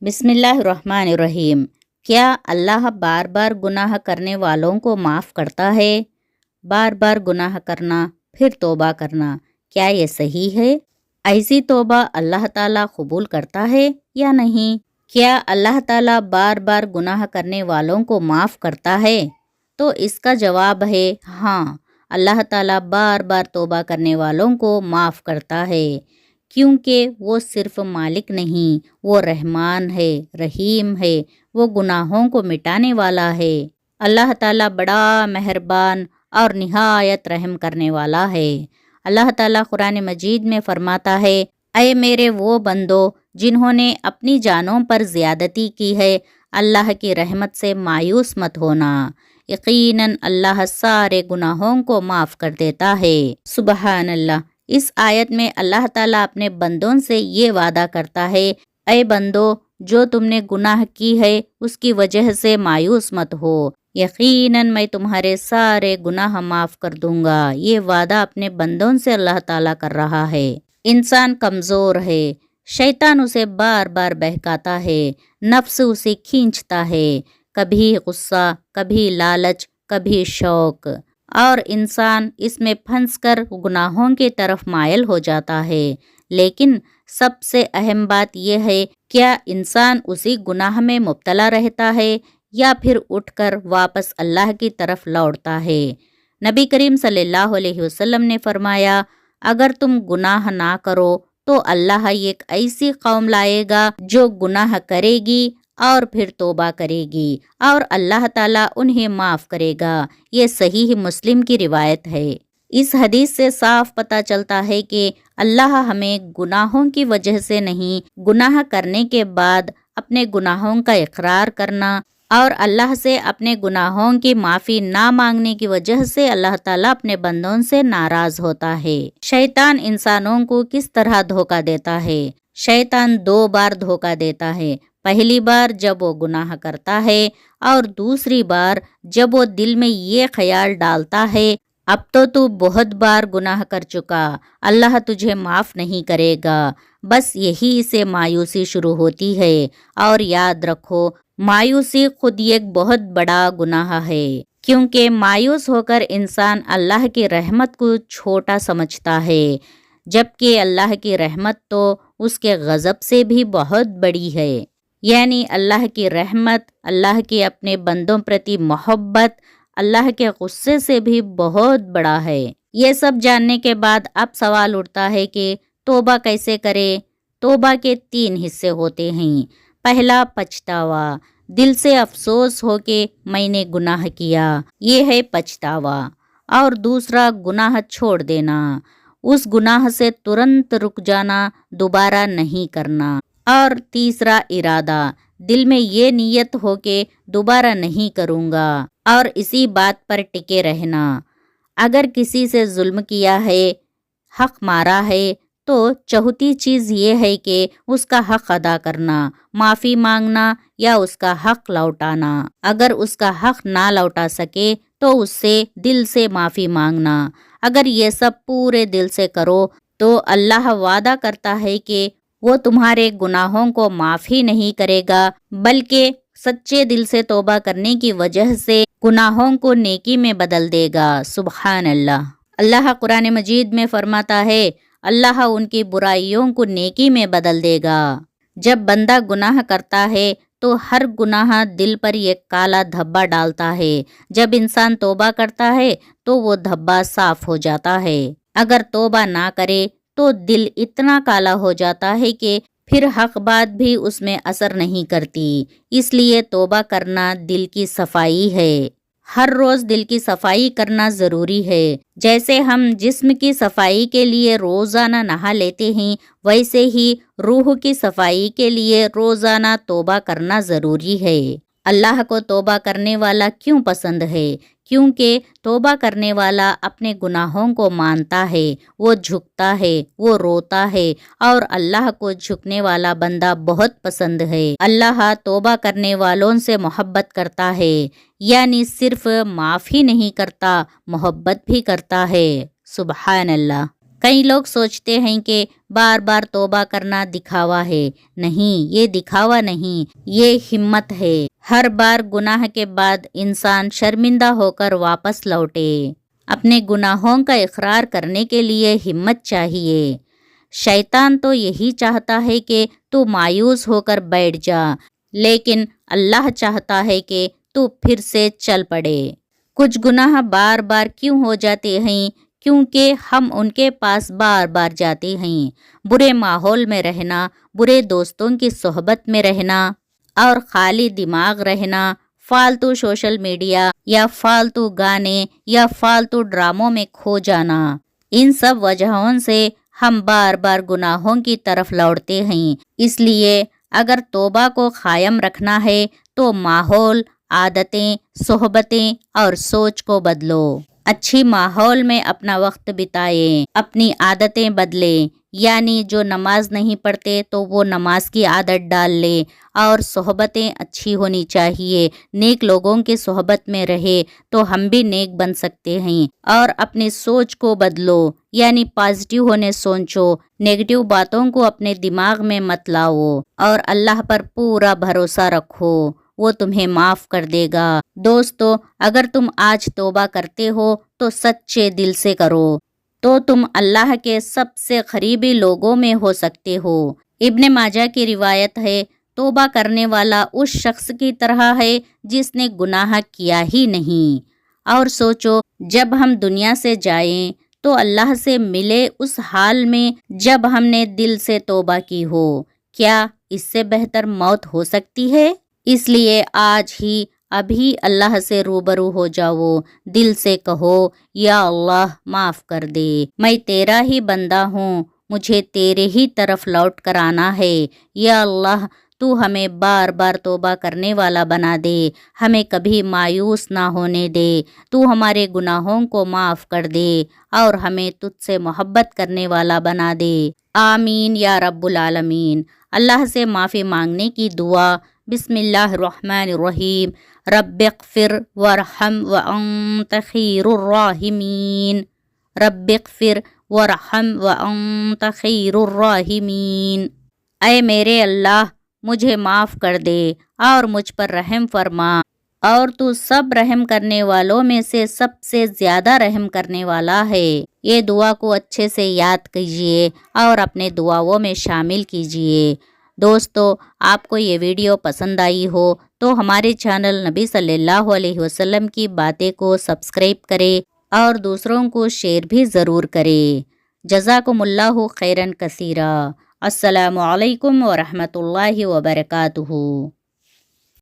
بسم اللہ الرحمن الرحیم۔ کیا اللہ بار بار گناہ کرنے والوں کو معاف کرتا ہے؟ بار بار گناہ کرنا پھر توبہ کرنا، کیا یہ صحیح ہے؟ ایسی توبہ اللہ تعالیٰ قبول کرتا ہے یا نہیں؟ کیا اللہ تعالیٰ بار بار گناہ کرنے والوں کو معاف کرتا ہے؟ تو اس کا جواب ہے ہاں، اللہ تعالیٰ بار بار توبہ کرنے والوں کو معاف کرتا ہے، کیونکہ وہ صرف مالک نہیں، وہ رحمان ہے، رحیم ہے، وہ گناہوں کو مٹانے والا ہے۔ اللہ تعالیٰ بڑا مہربان اور نہایت رحم کرنے والا ہے۔ اللہ تعالیٰ قرآن مجید میں فرماتا ہے، اے میرے وہ بندو جنہوں نے اپنی جانوں پر زیادتی کی ہے، اللہ کی رحمت سے مایوس مت ہونا، یقیناً اللہ سارے گناہوں کو معاف کر دیتا ہے۔ سبحان اللہ۔ اس آیت میں اللہ تعالیٰ اپنے بندوں سے یہ وعدہ کرتا ہے، اے بندو جو تم نے گناہ کی ہے اس کی وجہ سے مایوس مت ہو، یقیناً میں تمہارے سارے گناہ معاف کر دوں گا۔ یہ وعدہ اپنے بندوں سے اللہ تعالیٰ کر رہا ہے۔ انسان کمزور ہے، شیطان اسے بار بار بہکاتا ہے، نفس اسے کھینچتا ہے، کبھی غصہ، کبھی لالچ، کبھی شوق، اور انسان اس میں پھنس کر گناہوں کی طرف مائل ہو جاتا ہے۔ لیکن سب سے اہم بات یہ ہے، کیا انسان اسی گناہ میں مبتلا رہتا ہے یا پھر اٹھ کر واپس اللہ کی طرف لوٹتا ہے؟ نبی کریم صلی اللہ علیہ وسلم نے فرمایا، اگر تم گناہ نہ کرو تو اللہ ایک ایسی قوم لائے گا جو گناہ کرے گی اور پھر توبہ کرے گی، اور اللہ تعالیٰ انہیں معاف کرے گا۔ یہ صحیح مسلم کی روایت ہے۔ اس حدیث سے صاف پتہ چلتا ہے کہ اللہ ہمیں گناہوں کی وجہ سے نہیں، گناہ کرنے کے بعد اپنے گناہوں کا اقرار کرنا اور اللہ سے اپنے گناہوں کی معافی نہ مانگنے کی وجہ سے اللہ تعالیٰ اپنے بندوں سے ناراض ہوتا ہے۔ شیطان انسانوں کو کس طرح دھوکہ دیتا ہے؟ شیطان 2 بار دھوکہ دیتا ہے۔ پہلی بار جب وہ گناہ کرتا ہے، اور دوسری بار جب وہ دل میں یہ خیال ڈالتا ہے، اب تو بہت بار گناہ کر چکا، اللہ تجھے معاف نہیں کرے گا۔ بس یہی سے مایوسی شروع ہوتی ہے، اور یاد رکھو مایوسی خود ایک بہت بڑا گناہ ہے، کیونکہ مایوس ہو کر انسان اللہ کی رحمت کو چھوٹا سمجھتا ہے، جبکہ اللہ کی رحمت تو اس کے غضب سے بھی بہت بڑی ہے۔ یعنی اللہ کی رحمت، اللہ کی اپنے بندوں پرتی محبت اللہ کے غصے سے بھی بہت بڑا ہے۔ یہ سب جاننے کے بعد اب سوال اٹھتا ہے کہ توبہ کیسے کرے؟ توبہ کے 3 حصے ہوتے ہیں۔ پہلا پچھتاوا، دل سے افسوس ہو کہ میں نے گناہ کیا، یہ ہے پچھتاوا۔ اور دوسرا گناہ چھوڑ دینا، اس گناہ سے ترنت رک جانا، دوبارہ نہیں کرنا۔ اور تیسرا ارادہ، دل میں یہ نیت ہو کہ دوبارہ نہیں کروں گا، اور اسی بات پر ٹکے رہنا۔ اگر کسی سے ظلم کیا ہے، حق مارا ہے، تو چوتھی چیز یہ ہے کہ اس کا حق ادا کرنا، معافی مانگنا یا اس کا حق لوٹانا۔ اگر اس کا حق نہ لوٹا سکے تو اس سے دل سے معافی مانگنا۔ اگر یہ سب پورے دل سے کرو تو اللہ وعدہ کرتا ہے کہ وہ تمہارے گناہوں کو معاف ہی نہیں کرے گا، بلکہ سچے دل سے توبہ کرنے کی وجہ سے گناہوں کو نیکی میں بدل دے گا۔ سبحان اللہ۔ اللہ قرآن مجید میں فرماتا ہے، اللہ ان کی برائیوں کو نیکی میں بدل دے گا۔ جب بندہ گناہ کرتا ہے تو ہر گناہ دل پر ایک کالا دھبا ڈالتا ہے۔ جب انسان توبہ کرتا ہے تو وہ دھبا صاف ہو جاتا ہے۔ اگر توبہ نہ کرے تو دل اتنا کالا ہو جاتا ہے کہ پھر حق بات بھی اس میں اثر نہیں کرتی۔ اس لیے توبہ کرنا دل کی صفائی ہے۔ ہر روز دل کی صفائی کرنا ضروری ہے۔ جیسے ہم جسم کی صفائی کے لیے روزانہ نہا لیتے ہیں، ویسے ہی روح کی صفائی کے لیے روزانہ توبہ کرنا ضروری ہے۔ اللہ کو توبہ کرنے والا کیوں پسند ہے؟ کیونکہ توبہ کرنے والا اپنے گناہوں کو مانتا ہے، وہ جھکتا ہے، وہ روتا ہے، اور اللہ کو جھکنے والا بندہ بہت پسند ہے۔ اللہ توبہ کرنے والوں سے محبت کرتا ہے، یعنی صرف معاف ہی نہیں کرتا، محبت بھی کرتا ہے۔ سبحان اللہ۔ کئی لوگ سوچتے ہیں کہ بار بار توبہ کرنا دکھاوا ہے. نہیں، یہ دکھاوا نہیں، یہ ہمت ہے. ہر بار گناہ کے بعد انسان شرمندہ ہو کر واپس لوٹے. اپنے گناہوں کا اقرار کرنے کے لیے ہمت چاہیے. شیطان تو یہی چاہتا ہے کہ تو مایوس ہو کر بیٹھ جا، لیکن اللہ چاہتا ہے کہ تو پھر سے چل پڑے. کچھ گناہ بار بار کیوں ہو جاتے ہیں؟ کیونکہ ہم ان کے پاس بار بار جاتے ہیں. برے ماحول میں رہنا، برے دوستوں کی صحبت میں رہنا اور خالی دماغ رہنا، فالتو سوشل میڈیا یا فالتو گانے یا فالتو ڈراموں میں کھو جانا، ان سب وجہوں سے ہم بار بار گناہوں کی طرف لوٹتے ہیں. اس لیے اگر توبہ کو قائم رکھنا ہے تو ماحول، عادتیں، صحبتیں اور سوچ کو بدلو. اچھی ماحول میں اپنا وقت بتائیں، اپنی عادتیں بدلیں. یعنی جو نماز نہیں پڑھتے تو وہ نماز کی عادت ڈال لے، اور صحبتیں اچھی ہونی چاہیے. نیک لوگوں کی صحبت میں رہے تو ہم بھی نیک بن سکتے ہیں. اور اپنی سوچ کو بدلو، یعنی پازیٹیو ہونے سوچو، نیگیٹو باتوں کو اپنے دماغ میں مت لاؤ اور اللہ پر پورا بھروسہ رکھو، وہ تمہیں معاف کر دے گا. دوستو، اگر تم آج توبہ کرتے ہو تو سچے دل سے کرو، تو تم اللہ کے سب سے قریبی لوگوں میں ہو سکتے ہو. ابن ماجہ کی روایت ہے، توبہ کرنے والا اس شخص کی طرح ہے جس نے گناہ کیا ہی نہیں. اور سوچو، جب ہم دنیا سے جائیں تو اللہ سے ملے اس حال میں جب ہم نے دل سے توبہ کی ہو. کیا اس سے بہتر موت ہو سکتی ہے؟ اس لیے آج ہی ابھی اللہ سے روبرو ہو جاؤ. دل سے کہو، یا اللہ معاف کر دے، میں تیرا ہی بندہ ہوں، مجھے تیرے ہی طرف لوٹ کر آنا ہے. یا اللہ، تو ہمیں بار بار توبہ کرنے والا بنا دے، ہمیں کبھی مایوس نہ ہونے دے. تو ہمارے گناہوں کو معاف کر دے اور ہمیں تجھ سے محبت کرنے والا بنا دے. آمین یا رب العالمین. اللہ سے معافی مانگنے کی دعا. بسم اللہ الرحمن الرحیم. رب اغفر وارحم وانت خیر الراحمین. رب اغفر وارحم وانت خیر الراحمین. اے میرے اللہ، مجھے معاف کر دے اور مجھ پر رحم فرما، اور تو سب رحم کرنے والوں میں سے سب سے زیادہ رحم کرنے والا ہے. یہ دعا کو اچھے سے یاد کیجئے اور اپنے دعاؤں میں شامل کیجئے. دوستو، آپ کو یہ ویڈیو پسند آئی ہو تو ہمارے چینل نبی صلی اللہ علیہ وسلم کی باتیں کو سبسکرائب کرے اور دوسروں کو شیئر بھی ضرور کرے. جزاکم اللہ خیرن کثیرا. السلام علیکم ورحمۃ اللہ وبرکاتہ.